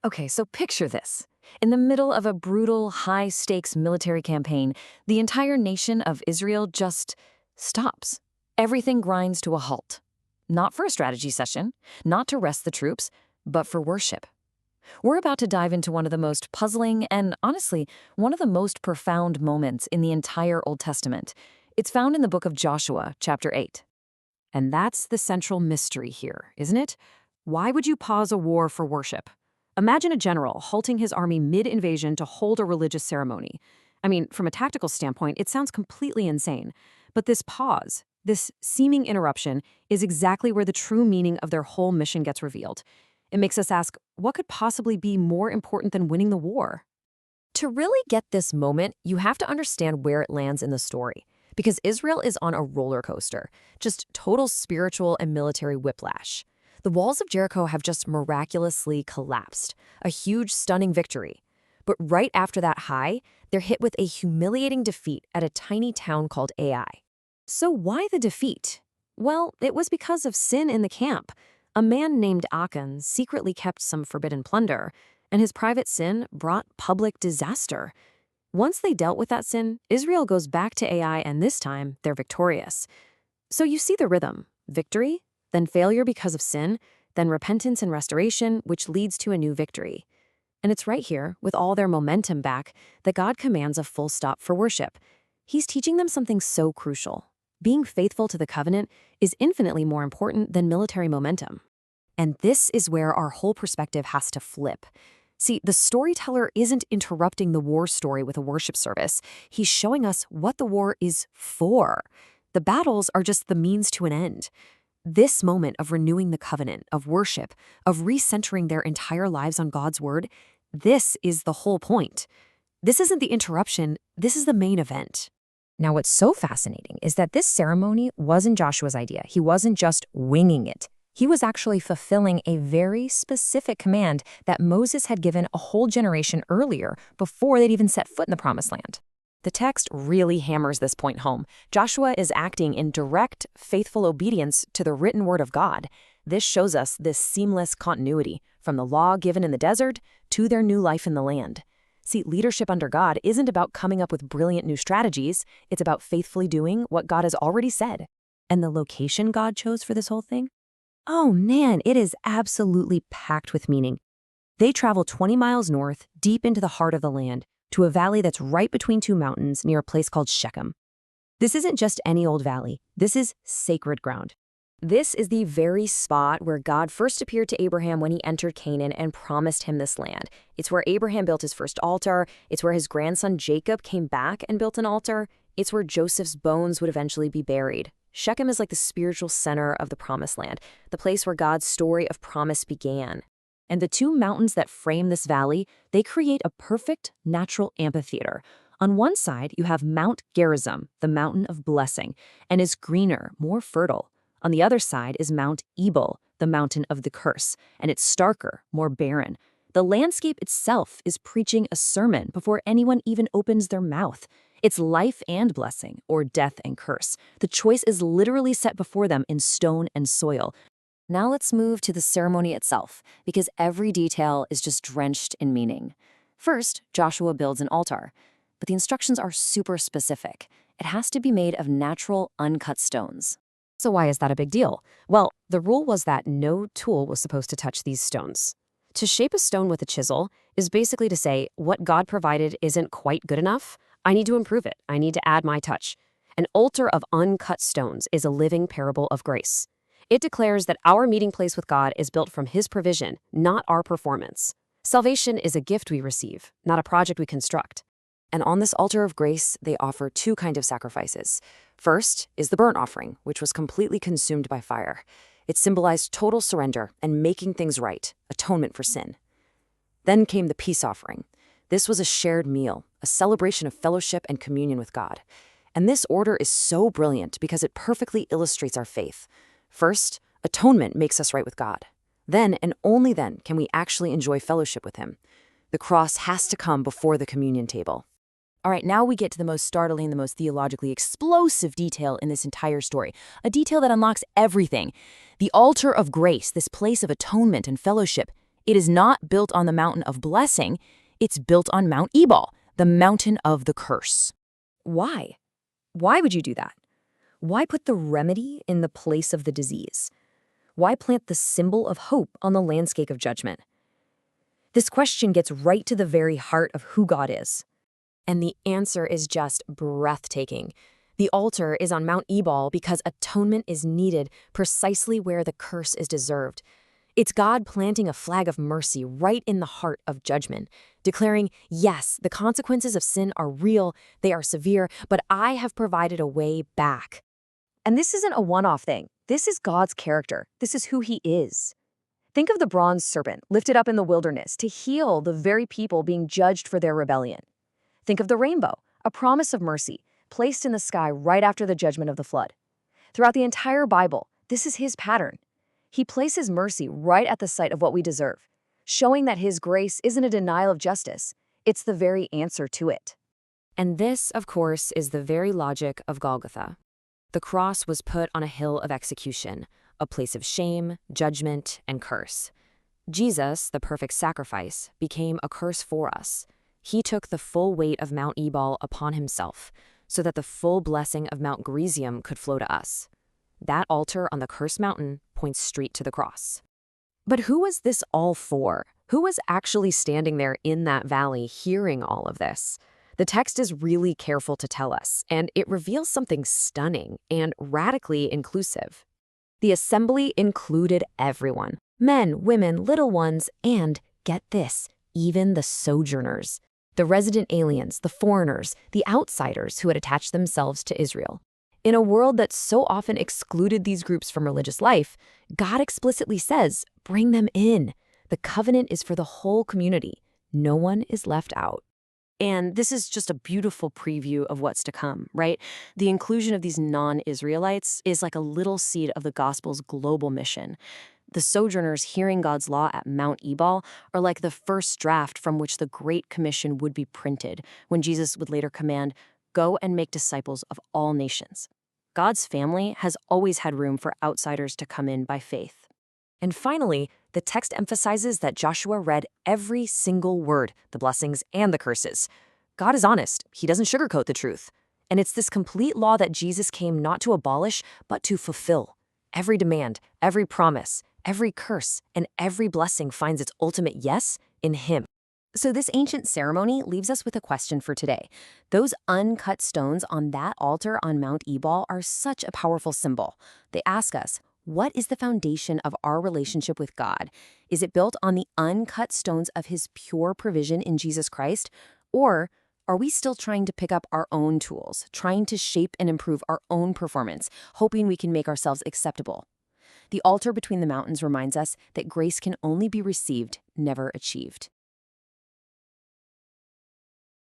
Okay, so picture this. In the middle of a brutal, high stakes military campaign, the entire nation of Israel just stops. Everything grinds to a halt. Not for a strategy session, not to rest the troops, but for worship. We're about to dive into one of the most puzzling and, honestly, one of the most profound moments in the entire Old Testament. It's found in the book of Joshua, chapter 8. And that's the central mystery here, isn't it? Why would you pause a war for worship? Imagine a general halting his army mid-invasion to hold a religious ceremony. I mean, from a tactical standpoint, it sounds completely insane. But this pause, this seeming interruption, is exactly where the true meaning of their whole mission gets revealed. It makes us ask, what could possibly be more important than winning the war? To really get this moment, you have to understand where it lands in the story. Because Israel is on a roller coaster, just total spiritual and military whiplash. The walls of Jericho have just miraculously collapsed, a huge, stunning victory. But right after that high, they're hit with a humiliating defeat at a tiny town called Ai. So why the defeat? Well, it was because of sin in the camp. A man named Achan secretly kept some forbidden plunder, and his private sin brought public disaster. Once they dealt with that sin, Israel goes back to Ai, and this time, they're victorious. So you see the rhythm: victory, then failure because of sin, then repentance and restoration, which leads to a new victory. And it's right here, with all their momentum back, that God commands a full stop for worship. He's teaching them something so crucial. Being faithful to the covenant is infinitely more important than military momentum. And this is where our whole perspective has to flip. See, the storyteller isn't interrupting the war story with a worship service. He's showing us what the war is for. The battles are just the means to an end. This moment of renewing the covenant, of worship, of recentering their entire lives on God's word, this is the whole point. This isn't the interruption, this is the main event. Now, what's so fascinating is that this ceremony wasn't Joshua's idea. He wasn't just winging it. He was actually fulfilling a very specific command that Moses had given a whole generation earlier, before they'd even set foot in the Promised Land. The text really hammers this point home. Joshua is acting in direct, faithful obedience to the written word of God. This shows us this seamless continuity, from the law given in the desert to their new life in the land. See, leadership under God isn't about coming up with brilliant new strategies. It's about faithfully doing what God has already said. And the location God chose for this whole thing? Oh man, it is absolutely packed with meaning. They travel 20 miles north, deep into the heart of the land, to a valley that's right between two mountains near a place called Shechem. This isn't just any old valley. This is sacred ground. This is the very spot where God first appeared to Abraham when he entered Canaan and promised him this land. It's where Abraham built his first altar. It's where his grandson Jacob came back and built an altar. It's where Joseph's bones would eventually be buried. Shechem is like the spiritual center of the Promised Land, the place where God's story of promise began. And the two mountains that frame this valley, they create a perfect natural amphitheater. On one side, you have Mount Gerizim, the mountain of blessing, and is greener, more fertile. On the other side is Mount Ebal, the mountain of the curse, and it's starker, more barren. The landscape itself is preaching a sermon before anyone even opens their mouth. It's life and blessing, or death and curse. The choice is literally set before them in stone and soil. Now let's move to the ceremony itself, because every detail is just drenched in meaning. First, Joshua builds an altar, but the instructions are super specific. It has to be made of natural, uncut stones. So why is that a big deal? Well, the rule was that no tool was supposed to touch these stones. To shape a stone with a chisel is basically to say, what God provided isn't quite good enough. I need to improve it. I need to add my touch. An altar of uncut stones is a living parable of grace. It declares that our meeting place with God is built from His provision, not our performance. Salvation is a gift we receive, not a project we construct. And on this altar of grace, they offer two kinds of sacrifices. First is the burnt offering, which was completely consumed by fire. It symbolized total surrender and making things right, atonement for sin. Then came the peace offering. This was a shared meal, a celebration of fellowship and communion with God. And this order is so brilliant because it perfectly illustrates our faith. First, atonement makes us right with God. Then, and only then, can we actually enjoy fellowship with Him. The cross has to come before the communion table. All right, now we get to the most startling, the most theologically explosive detail in this entire story, a detail that unlocks everything. The altar of grace, this place of atonement and fellowship, It is not built on the mountain of blessing, it's built on Mount Ebal, the mountain of the curse. Why? Why would you do that? Why put the remedy in the place of the disease? Why plant the symbol of hope on the landscape of judgment? This question gets right to the very heart of who God is. And the answer is just breathtaking. The altar is on Mount Ebal because atonement is needed precisely where the curse is deserved. It's God planting a flag of mercy right in the heart of judgment, declaring, yes, the consequences of sin are real, they are severe, but I have provided a way back. And this isn't a one-off thing. This is God's character. This is who he is. Think of the bronze serpent lifted up in the wilderness to heal the very people being judged for their rebellion. Think of the rainbow, a promise of mercy, placed in the sky right after the judgment of the flood. Throughout the entire Bible, this is his pattern. He places mercy right at the site of what we deserve, showing that his grace isn't a denial of justice, it's the very answer to it. And this, of course, is the very logic of Golgotha. The cross was put on a hill of execution, a place of shame, judgment, and curse. Jesus, the perfect sacrifice, became a curse for us. He took the full weight of Mount Ebal upon himself, so that the full blessing of Mount Gerizim could flow to us. That altar on the cursed mountain points straight to the cross. But who was this all for? Who was actually standing there in that valley hearing all of this? The text is really careful to tell us, and it reveals something stunning and radically inclusive. The assembly included everyone, men, women, little ones, and, get this, even the sojourners, the resident aliens, the foreigners, the outsiders who had attached themselves to Israel. In a world that so often excluded these groups from religious life, God explicitly says, bring them in. The covenant is for the whole community. No one is left out. And this is just a beautiful preview of what's to come, right? The inclusion of these non-Israelites is like a little seed of the gospel's global mission. The sojourners hearing God's law at Mount Ebal are like the first draft from which the Great Commission would be printed, when Jesus would later command, go and make disciples of all nations. God's family has always had room for outsiders to come in by faith. And finally, the text emphasizes that Joshua read every single word, the blessings and the curses. God is honest. He doesn't sugarcoat the truth. And it's this complete law that Jesus came not to abolish, but to fulfill. Every demand, every promise, every curse, and every blessing finds its ultimate yes in him. So this ancient ceremony leaves us with a question for today. Those uncut stones on that altar on Mount Ebal are such a powerful symbol. They ask us, what is the foundation of our relationship with God? Is it built on the uncut stones of his pure provision in Jesus Christ? Or are we still trying to pick up our own tools, trying to shape and improve our own performance, hoping we can make ourselves acceptable? The altar between the mountains reminds us that grace can only be received, never achieved.